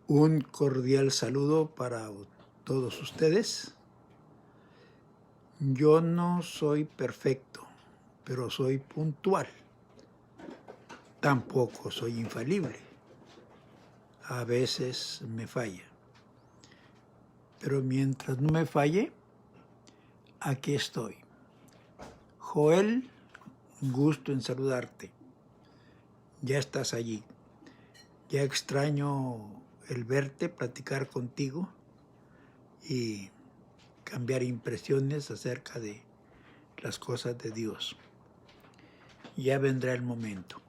Un cordial saludo para todos ustedes. Yo no soy perfecto, pero soy puntual. Tampoco soy infalible. A veces me falla. Pero mientras no me falle, aquí estoy. Joel, gusto en saludarte. Ya estás allí. Ya extraño el verte, platicar contigo y cambiar impresiones acerca de las cosas de Dios. Ya vendrá el momento.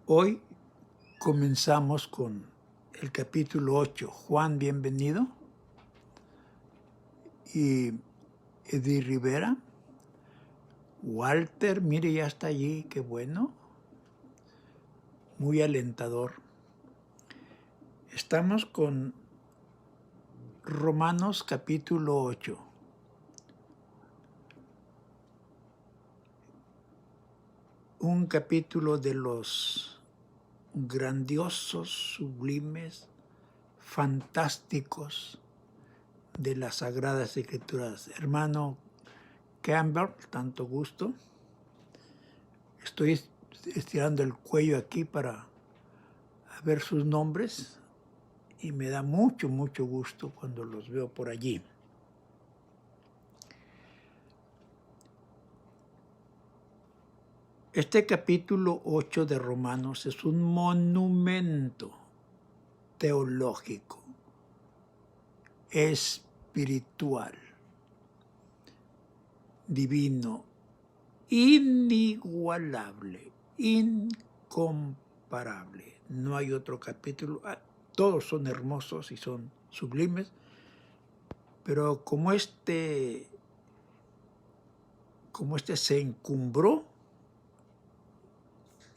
Hoy comenzamos con el capítulo 8. Juan, bienvenido. Y Edith Rivera. Walter, mire, ya está allí, qué bueno. Muy alentador. Estamos con Romanos capítulo 8. Un capítulo de los grandiosos, sublimes, fantásticos de las Sagradas Escrituras. Hermano Campbell, tanto gusto. Estoy estirando el cuello aquí para ver sus nombres y me da mucho gusto cuando los veo por allí. Este capítulo 8 de Romanos es un monumento teológico, espiritual, divino, inigualable, incomparable. No hay otro capítulo. Todos son hermosos y son sublimes, pero como este se encumbró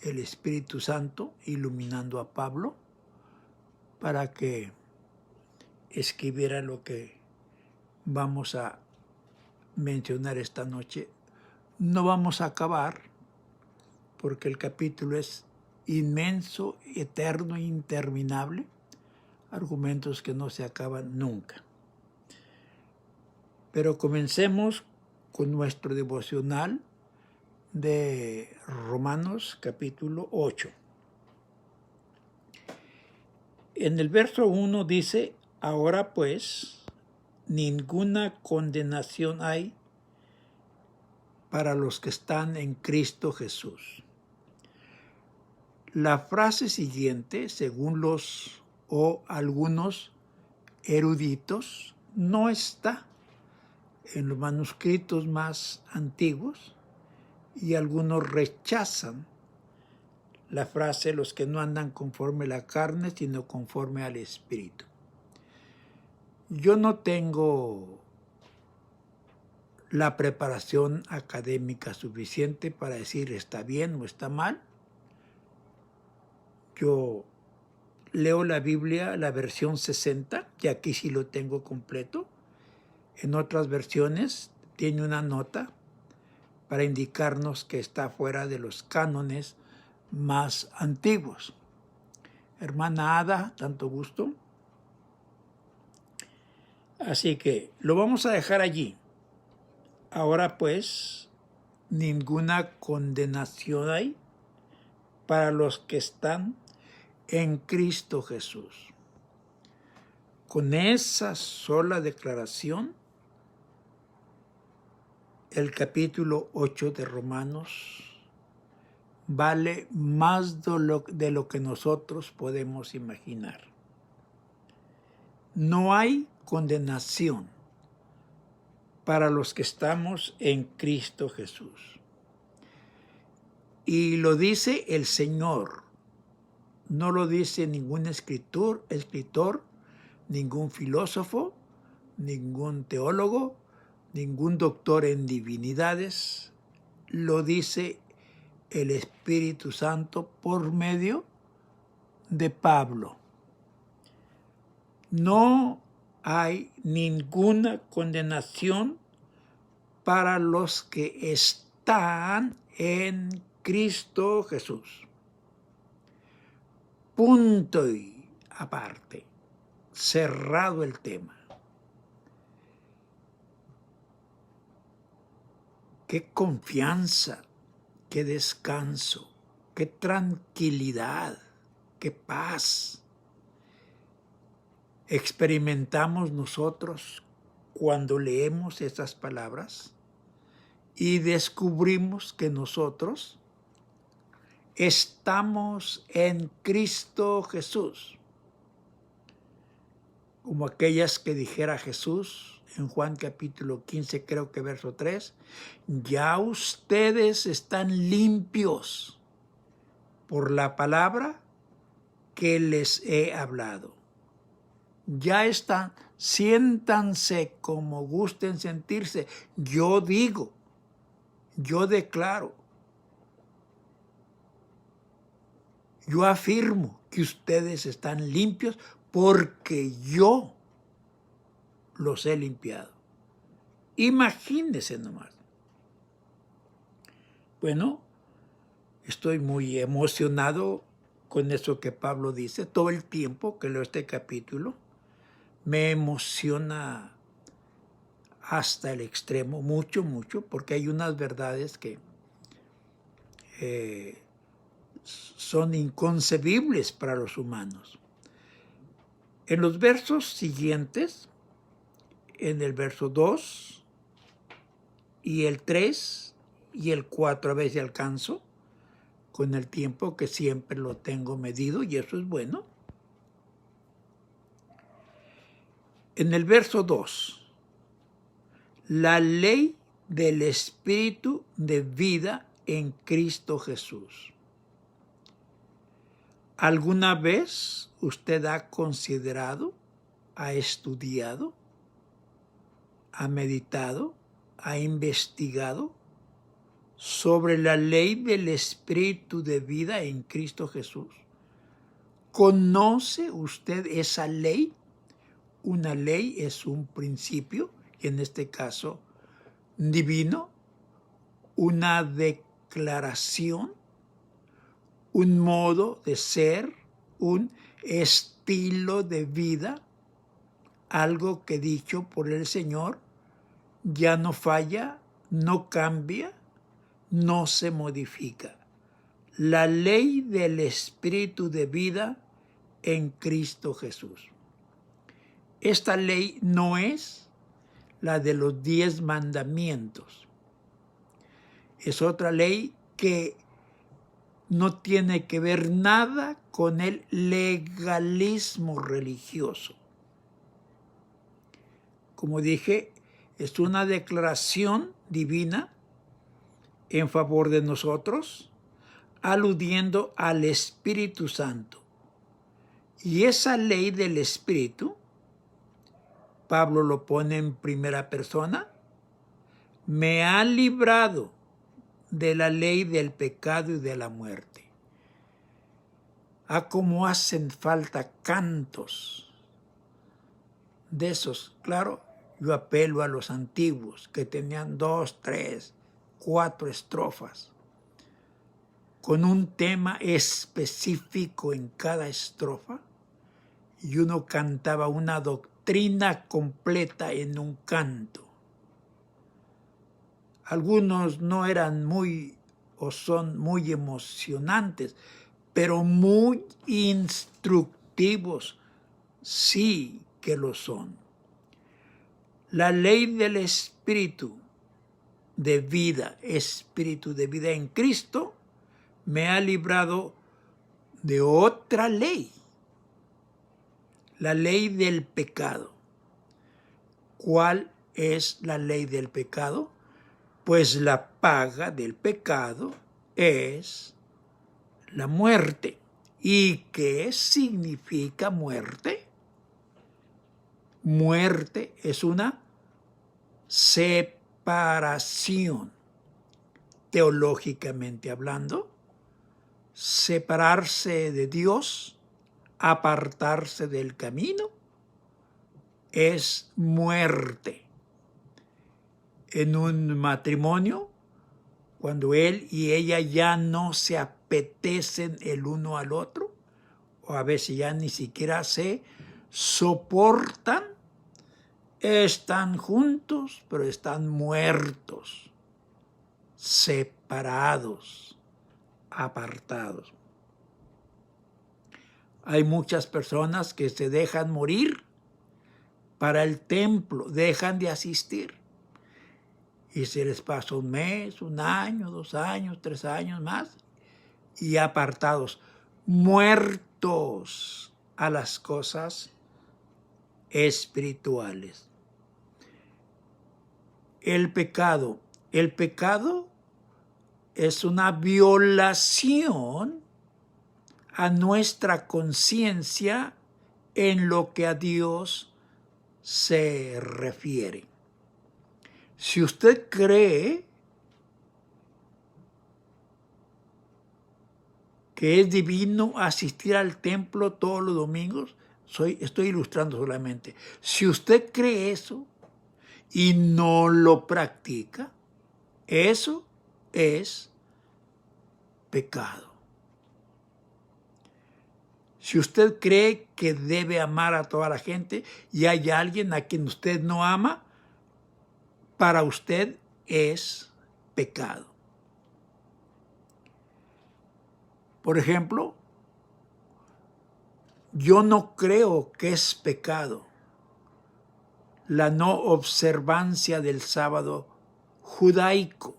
el Espíritu Santo iluminando a Pablo para que escribiera lo que vamos a mencionar esta noche. No vamos a acabar porque el capítulo es inmenso, eterno e interminable, argumentos que no se acaban nunca. Pero comencemos con nuestro devocional de Romanos capítulo 8. En el verso 1 dice: ahora pues, ninguna condenación hay para los que están en Cristo Jesús. La frase siguiente, según algunos eruditos, no está en los manuscritos más antiguos y algunos rechazan la frase: los que no andan conforme a la carne, sino conforme al Espíritu. Yo no tengo la preparación académica suficiente para decir está bien o está mal. Yo leo la Biblia, la versión 60, y aquí sí lo tengo completo. En otras versiones tiene una nota para indicarnos que está fuera de los cánones más antiguos. Hermana Ada, tanto gusto. Así que lo vamos a dejar allí. Ahora pues, ninguna condenación hay para los que están en Cristo Jesús. Con esa sola declaración, el capítulo 8 de Romanos vale más de lo que nosotros podemos imaginar. No hay condenación para los que estamos en Cristo Jesús. Y lo dice el Señor, no lo dice ningún escritor, ningún filósofo, ningún teólogo, ningún doctor en divinidades. Lo dice el Espíritu Santo por medio de Pablo. No hay ninguna condenación para los que están en Cristo Jesús. punto y aparte, cerrado el tema. Qué confianza, qué descanso, qué tranquilidad, qué paz experimentamos nosotros cuando leemos esas palabras y descubrimos que nosotros estamos en Cristo Jesús. Como aquellas que dijera Jesús en Juan capítulo 15, creo que verso 3, ya ustedes están limpios por la palabra que les he hablado. Ya están, siéntanse como gusten sentirse. Yo digo, yo declaro, yo afirmo que ustedes están limpios porque yo los he limpiado. Imagínense nomás. Bueno, estoy muy emocionado con eso que Pablo dice. Todo el tiempo que leo este capítulo me emociona hasta el extremo, mucho, porque hay unas verdades que son inconcebibles para los humanos. En los versos siguientes, en el verso 2 y el 3 y el 4, a veces alcanzo con el tiempo, que siempre lo tengo medido y eso es bueno. En el verso 2, la ley del Espíritu de vida en Cristo Jesús. ¿Alguna vez usted ha considerado, ha estudiado, ha meditado, ha investigado sobre la ley del Espíritu de vida en Cristo Jesús? ¿Conoce usted esa ley? Una ley es un principio, en este caso divino, una declaración, un modo de ser, un estilo de vida, algo que dicho por el Señor ya no falla, no cambia, no se modifica. La ley del Espíritu de vida en Cristo Jesús. Esta ley no es la de los 10 mandamientos. Es otra ley que no tiene que ver nada con el legalismo religioso. Como dije, es una declaración divina en favor de nosotros, aludiendo al Espíritu Santo. Y esa ley del Espíritu, Pablo lo pone en primera persona, me ha librado de la ley del pecado y de la muerte. Cómo hacen falta cantos de esos. Claro, yo apelo a los antiguos que tenían 2, 3, 4 estrofas con un tema específico en cada estrofa, y uno cantaba una doctrina completa en un canto. Algunos no eran muy o son muy emocionantes, pero muy instructivos sí que lo son. La ley del Espíritu de vida en Cristo, me ha librado de otra ley, la ley del pecado. ¿Cuál es la ley del pecado? Pues la paga del pecado es la muerte. ¿Y qué significa muerte? Muerte es una separación, teológicamente hablando, separarse de Dios, apartarse del camino, es muerte. En un matrimonio, cuando él y ella ya no se apetecen el uno al otro, o a veces ya ni siquiera se soportan, están juntos, pero están muertos, separados, apartados. Hay muchas personas que se dejan morir para el templo, dejan de asistir. Y se les pasa un mes, un año, 2 años, 3 años más, y apartados, muertos a las cosas espirituales. El pecado es una violación a nuestra conciencia en lo que a Dios se refiere. Si usted cree que es divino asistir al templo todos los domingos, estoy ilustrando solamente. Si usted cree eso y no lo practica, eso es pecado. Si usted cree que debe amar a toda la gente y hay alguien a quien usted no ama, para usted es pecado. Por ejemplo, yo no creo que es pecado la no observancia del sábado judaico,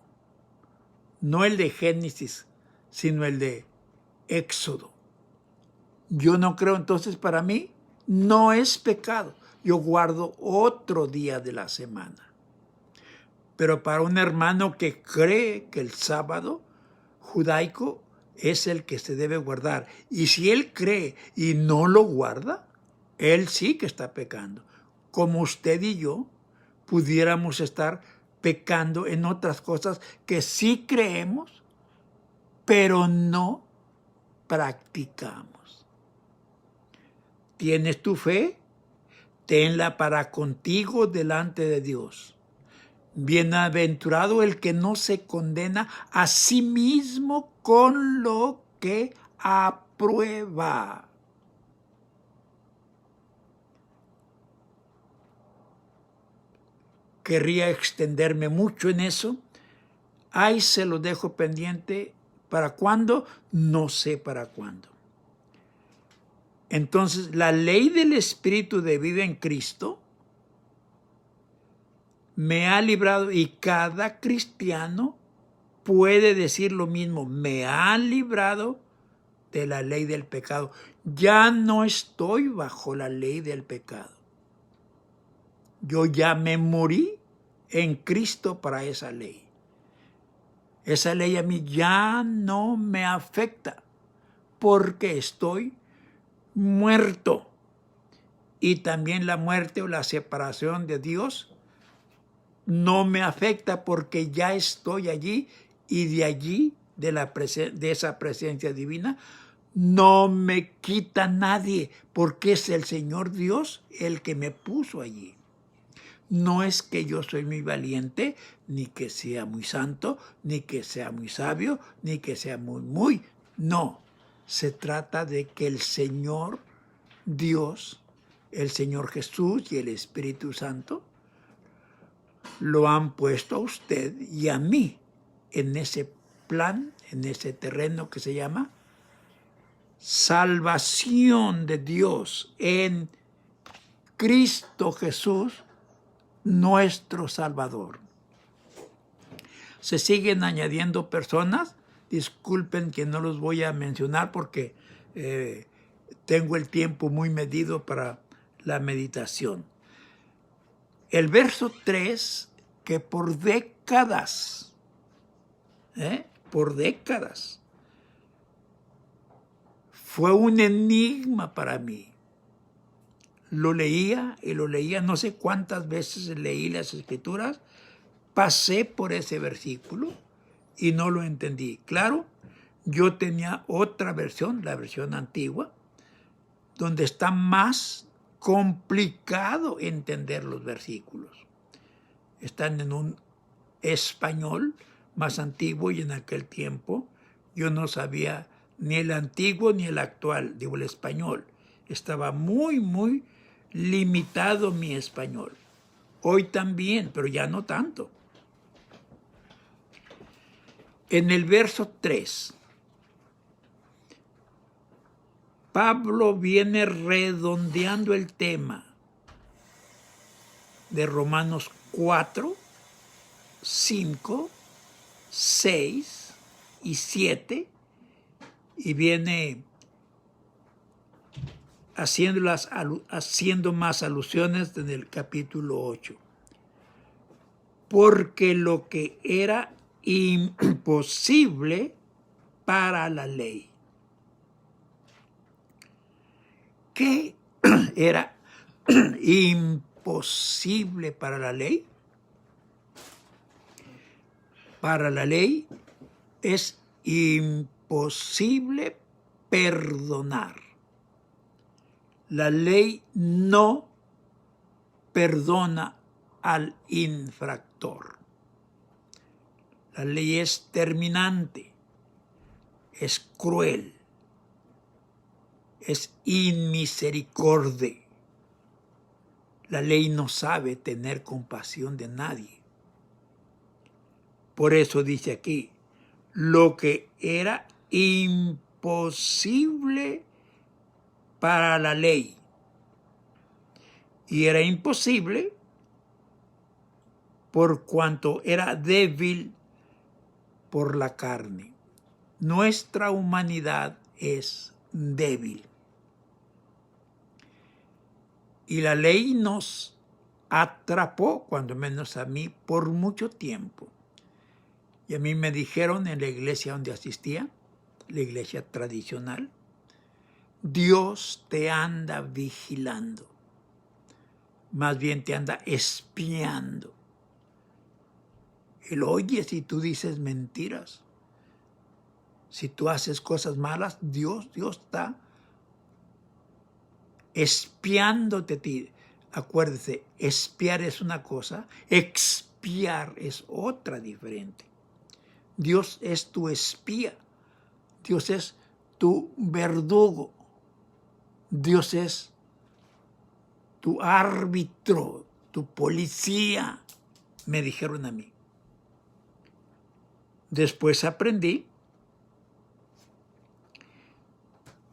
no el de Génesis, sino el de Éxodo. Yo no creo, entonces para mí no es pecado. Yo guardo otro día de la semana. Pero para un hermano que cree que el sábado judaico es el que se debe guardar, y si él cree y no lo guarda, él sí que está pecando. Como usted y yo pudiéramos estar pecando en otras cosas que sí creemos, pero no practicamos. ¿Tienes tu fe? Tenla para contigo delante de Dios. Bienaventurado el que no se condena a sí mismo con lo que aprueba. Querría extenderme mucho en eso. Ahí se lo dejo pendiente. ¿Para cuándo? No sé para cuándo. Entonces, la ley del Espíritu de vida en Cristo me ha librado, y cada cristiano puede decir lo mismo, me ha librado de la ley del pecado. Ya no estoy bajo la ley del pecado. Yo ya me morí en Cristo para esa ley. Esa ley a mí ya no me afecta porque estoy muerto. Y también la muerte o la separación de Dios no me afecta porque ya estoy allí, y de allí, de esa presencia divina, no me quita nadie, porque es el Señor Dios el que me puso allí. No es que yo soy muy valiente, ni que sea muy santo, ni que sea muy sabio, ni que sea muy. No, se trata de que el Señor Dios, el Señor Jesús y el Espíritu Santo lo han puesto a usted y a mí en ese plan, en ese terreno que se llama salvación de Dios en Cristo Jesús, nuestro Salvador. Se siguen añadiendo personas. Disculpen que no los voy a mencionar porque tengo el tiempo muy medido para la meditación. El verso 3, que por décadas, fue un enigma para mí. Lo leía y lo leía, no sé cuántas veces leí las Escrituras, pasé por ese versículo y no lo entendí. Claro, yo tenía otra versión, la versión antigua, donde está más complicado entender los versículos. Están en un español más antiguo y en aquel tiempo yo no sabía ni el antiguo ni el actual, digo el español. Estaba muy limitado mi español. Hoy también, pero ya no tanto. En el verso 3, Pablo viene redondeando el tema de Romanos 4, 5, 6 y 7 y viene haciendo más alusiones en el capítulo 8. Porque lo que era imposible para la ley. ¿Qué era imposible para la ley? Para la ley es imposible perdonar. La ley no perdona al infractor. La ley es terminante, es cruel, es inmisericordia. La ley no sabe tener compasión de nadie. Por eso dice aquí, lo que era imposible para la ley. Y era imposible por cuanto era débil por la carne. Nuestra humanidad es débil. Y la ley nos atrapó, cuando menos a mí, por mucho tiempo. Y a mí me dijeron en la iglesia donde asistía, la iglesia tradicional, Dios te anda vigilando. Más bien te anda espiando. Él oye si tú dices mentiras. Si tú haces cosas malas, Dios está espiándote a ti. Acuérdese, espiar es una cosa, expiar es otra diferente. Dios es tu espía. Dios es tu verdugo. Dios es tu árbitro, tu policía, me dijeron a mí. Después aprendí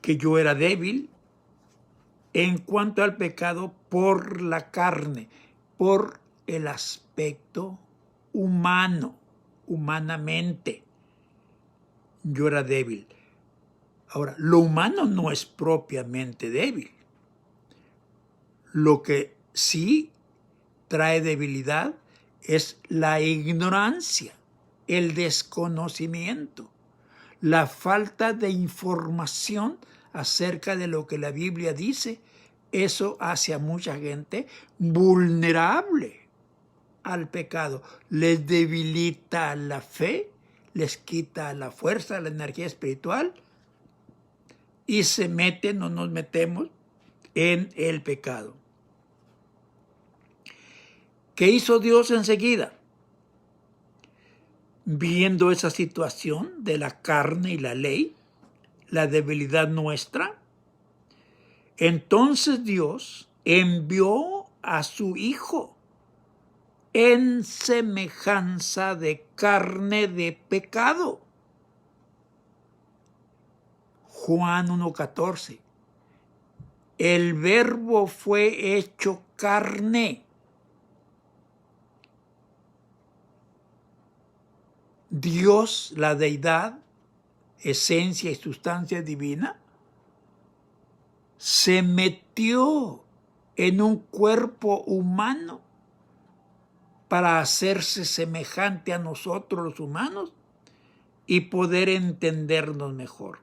que yo era débil en cuanto al pecado por la carne, por el aspecto humano, humanamente. Yo era débil. Ahora, lo humano no es propiamente débil. Lo que sí trae debilidad es la ignorancia, el desconocimiento, la falta de información acerca de lo que la Biblia dice. Eso hace a mucha gente vulnerable al pecado. Les debilita la fe, les quita la fuerza, la energía espiritual y se meten o nos metemos en el pecado. ¿Qué hizo Dios enseguida? Viendo esa situación de la carne y la ley, la debilidad nuestra, entonces Dios envió a su Hijo en semejanza de carne de pecado. Juan 1:14. El Verbo fue hecho carne. Dios, la deidad, esencia y sustancia divina, se metió en un cuerpo humano para hacerse semejante a nosotros los humanos y poder entendernos mejor.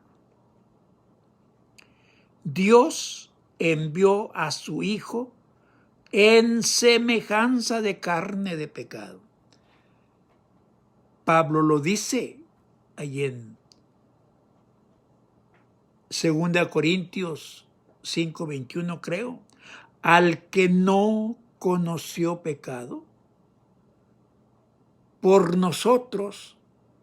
Dios envió a su Hijo en semejanza de carne de pecado. Pablo lo dice ahí en 2 Corintios 5:21, creo. Al que no conoció pecado, por nosotros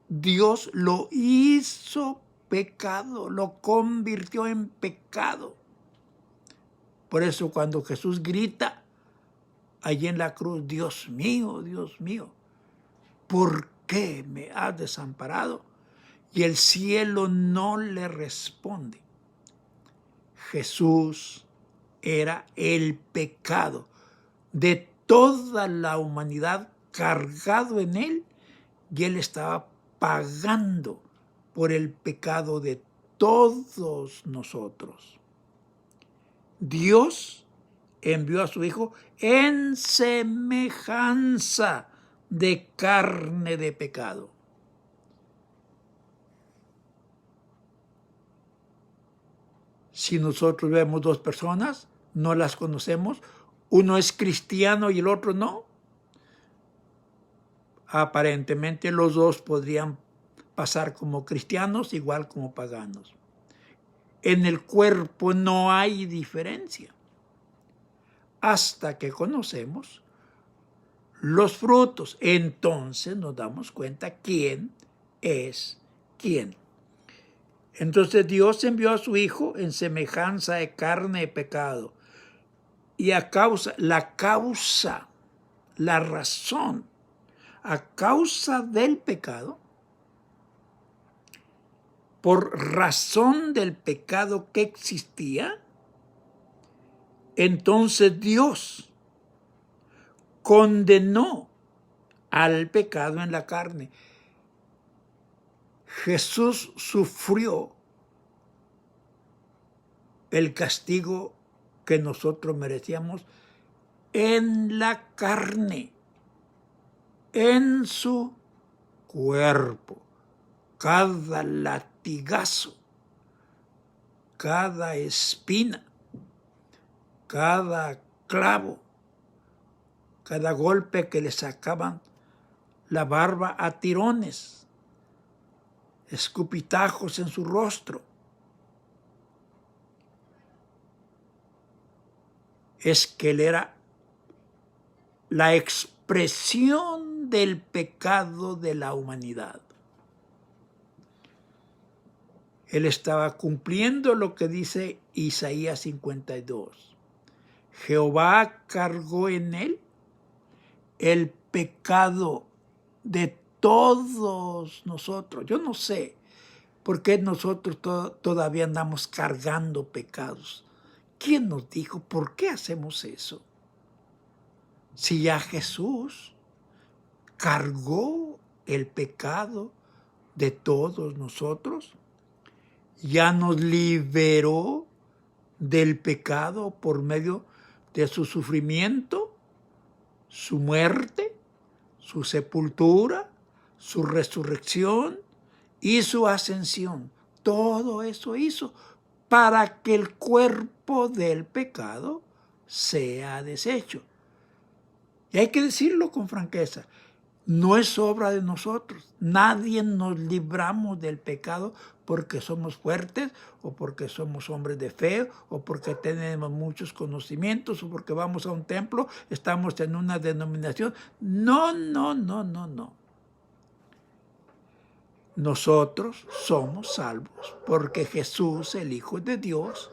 Dios lo hizo pecado, lo convirtió en pecado. Por eso cuando Jesús grita allí en la cruz, Dios mío, ¿por qué me has desamparado? Y el cielo no le responde. Jesús era el pecado de toda la humanidad cargado en él, y él estaba pagando por el pecado de todos nosotros. Dios envió a su Hijo en semejanza de carne de pecado. Si nosotros vemos dos personas, no las conocemos, uno es cristiano y el otro no, aparentemente los dos podrían pasar como cristianos igual como paganos. En el cuerpo no hay diferencia, hasta que conocemos los frutos. Entonces nos damos cuenta quién es quién. Entonces Dios envió a su Hijo en semejanza de carne de pecado. Y la razón, a causa del pecado, por razón del pecado que existía, entonces Dios condenó al pecado en la carne. Jesús sufrió el castigo que nosotros merecíamos en la carne, en su cuerpo. Cada latigazo, cada espina, cada clavo, cada golpe que le sacaban la barba a tirones, escupitajos en su rostro, es que él era la expresión del pecado de la humanidad. Él estaba cumpliendo lo que dice Isaías 52. Jehová cargó en él el pecado de todos nosotros. Yo no sé por qué nosotros todavía andamos cargando pecados. ¿Quién nos dijo por qué hacemos eso? Si ya Jesús cargó el pecado de todos nosotros, ya nos liberó del pecado por medio de su sufrimiento, su muerte, su sepultura, su resurrección y su ascensión. Todo eso hizo para que el cuerpo del pecado sea deshecho. Y hay que decirlo con franqueza, no es obra de nosotros. Nadie nos libramos del pecado porque somos fuertes o porque somos hombres de fe o porque tenemos muchos conocimientos o porque vamos a un templo, estamos en una denominación. No. Nosotros somos salvos porque Jesús, el Hijo de Dios,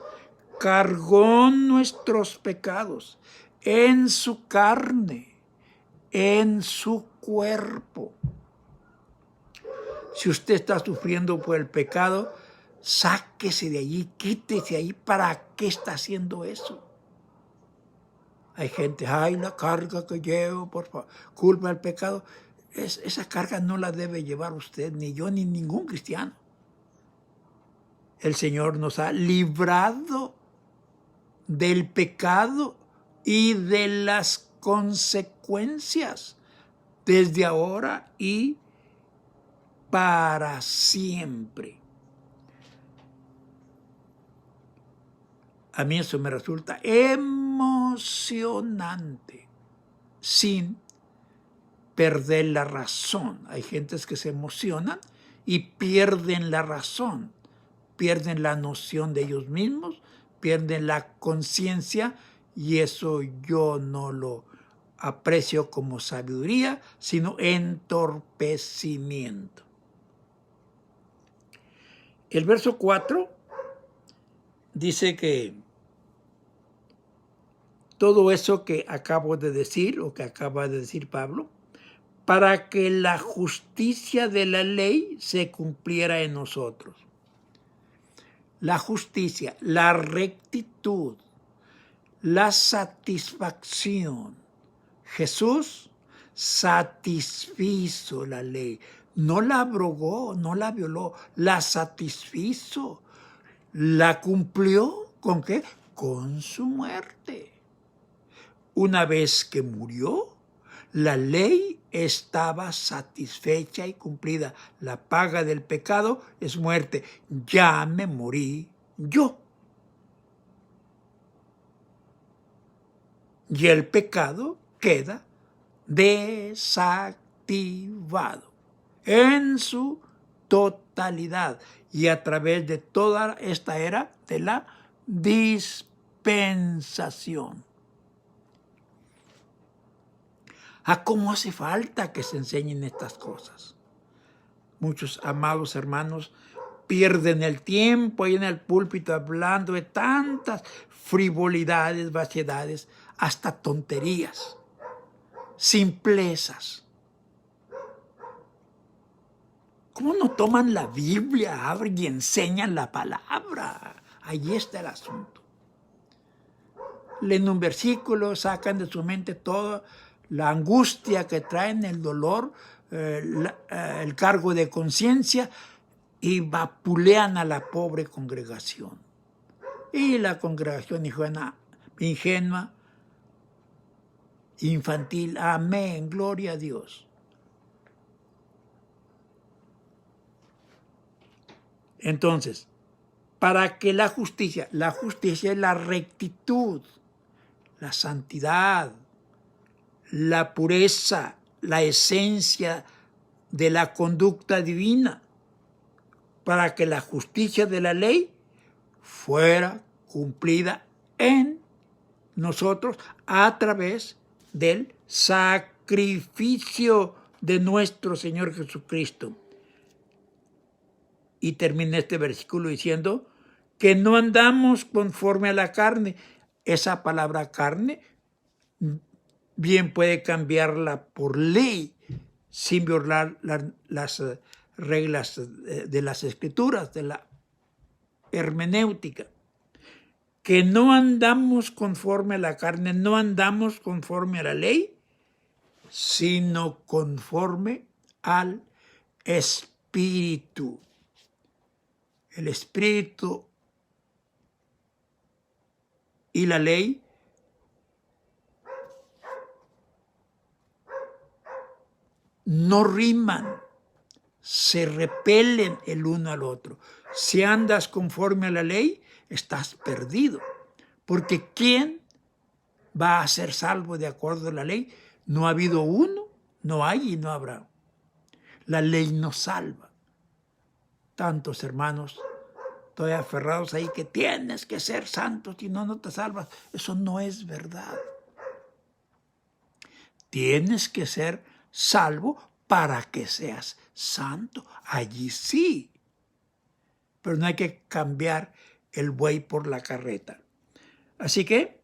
cargó nuestros pecados en su carne, en su cuerpo. Si usted está sufriendo por el pecado, sáquese de allí, quítese de ahí. ¿Para qué está haciendo eso? Hay gente, la carga que llevo por culpa del pecado. Esa carga no la debe llevar usted, ni yo, ni ningún cristiano. El Señor nos ha librado del pecado y de las consecuencias desde ahora y para siempre. A mí eso me resulta emocionante, sin perder la razón. Hay gentes que se emocionan y pierden la razón, pierden la noción de ellos mismos, pierden la conciencia, y eso yo no lo aprecio como sabiduría, sino entorpecimiento. El verso 4 dice que todo eso que acabo de decir, o que acaba de decir Pablo, para que la justicia de la ley se cumpliera en nosotros. La justicia, la rectitud, la satisfacción. Jesús satisfizo la ley. No la abrogó, no la violó, la satisfizo. ¿La cumplió con qué? Con su muerte. Una vez que murió, la ley estaba satisfecha y cumplida. La paga del pecado es muerte. Ya me morí yo. Y el pecado queda desactivado en su totalidad y a través de toda esta era de la dispensación. ¿Cómo hace falta que se enseñen estas cosas? Muchos amados hermanos pierden el tiempo ahí en el púlpito hablando de tantas frivolidades, vaciedades, hasta tonterías, simplezas. ¿Cómo no toman la Biblia, abren y enseñan la palabra? Ahí está el asunto. Leen un versículo, sacan de su mente toda la angustia que traen, el dolor, el cargo de conciencia, y vapulean a la pobre congregación. Y la congregación ingenua, infantil, amén, gloria a Dios. Entonces, para que la justicia es la rectitud, la santidad, la pureza, la esencia de la conducta divina, para que la justicia de la ley fuera cumplida en nosotros a través del sacrificio de nuestro Señor Jesucristo. Y termina este versículo diciendo que no andamos conforme a la carne. Esa palabra carne bien puede cambiarla por ley sin violar las reglas de las escrituras, de la hermenéutica. Que no andamos conforme a la carne, no andamos conforme a la ley, sino conforme al Espíritu. El Espíritu y la ley no riman, se repelen el uno al otro. Si andas conforme a la ley, estás perdido. Porque ¿quién va a ser salvo de acuerdo a la ley? No ha habido uno, no hay y no habrá. La ley no salva. Tantos hermanos todavía aferrados ahí que tienes que ser santo, si no, no te salvas. Eso no es verdad. Tienes que ser salvo para que seas santo. Allí sí. Pero no hay que cambiar el buey por la carreta. Así que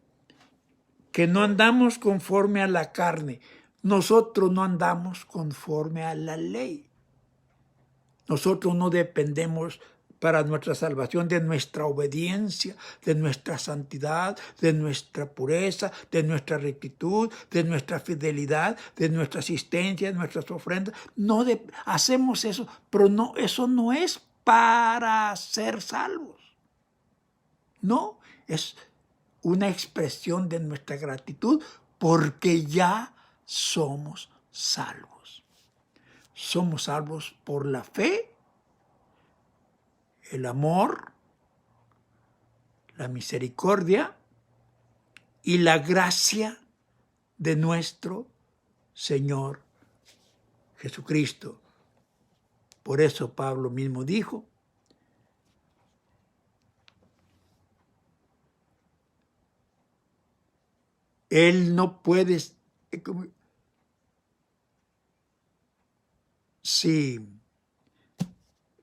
no andamos conforme a la carne. Nosotros no andamos conforme a la ley. Nosotros no dependemos para nuestra salvación de nuestra obediencia, de nuestra santidad, de nuestra pureza, de nuestra rectitud, de nuestra fidelidad, de nuestra asistencia, de nuestras ofrendas. No hacemos eso, pero no, eso no es para ser salvos. No, es una expresión de nuestra gratitud porque ya somos salvos. Somos salvos por la fe, el amor, la misericordia y la gracia de nuestro Señor Jesucristo. Por eso Pablo mismo dijo, Él no puede, si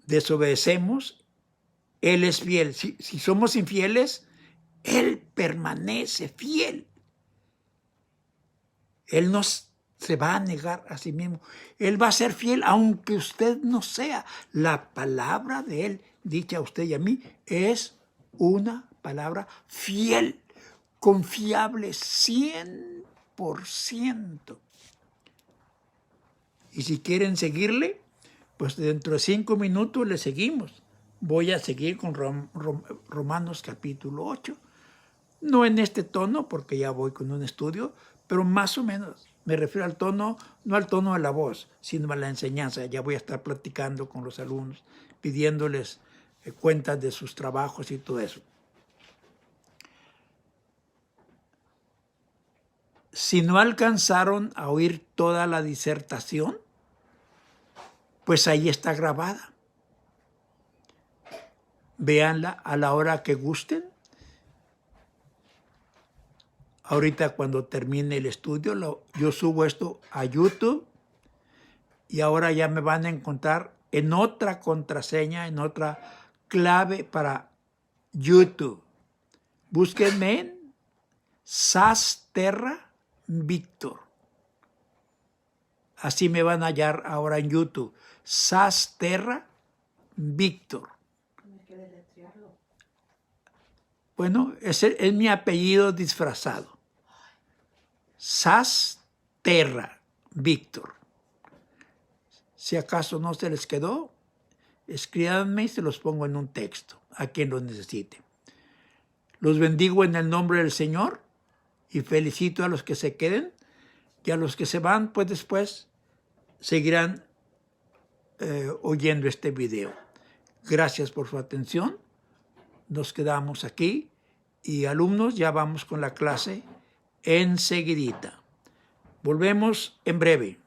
desobedecemos, Él es fiel. Si somos infieles, Él permanece fiel. Él no se va a negar a sí mismo. Él va a ser fiel aunque usted no sea. La palabra de Él, dicha a usted y a mí, es una palabra fiel, confiable, 100%. Y si quieren seguirle, pues dentro de 5 minutos le seguimos. Voy a seguir con Romanos capítulo 8. No en este tono, porque ya voy con un estudio, pero más o menos. Me refiero al tono, no al tono de la voz, sino a la enseñanza. Ya voy a estar platicando con los alumnos, pidiéndoles cuentas de sus trabajos y todo eso. Si no alcanzaron a oír toda la disertación, pues ahí está grabada. Véanla a la hora que gusten. Ahorita cuando termine el estudio, yo subo esto a YouTube y ahora ya me van a encontrar en otra contraseña, en otra clave para YouTube. Búsquenme en Sasterra Víctor. Así me van a hallar ahora en YouTube. Sasterra Víctor. Bueno, ese es mi apellido disfrazado. Sasterra Víctor. Si acaso no se les quedó, escríbanme y se los pongo en un texto a quien lo necesite. Los bendigo en el nombre del Señor y felicito a los que se queden, y a los que se van, pues después seguirán oyendo este video. Gracias por su atención. Nos quedamos aquí y alumnos, ya vamos con la clase enseguidita. Volvemos en breve.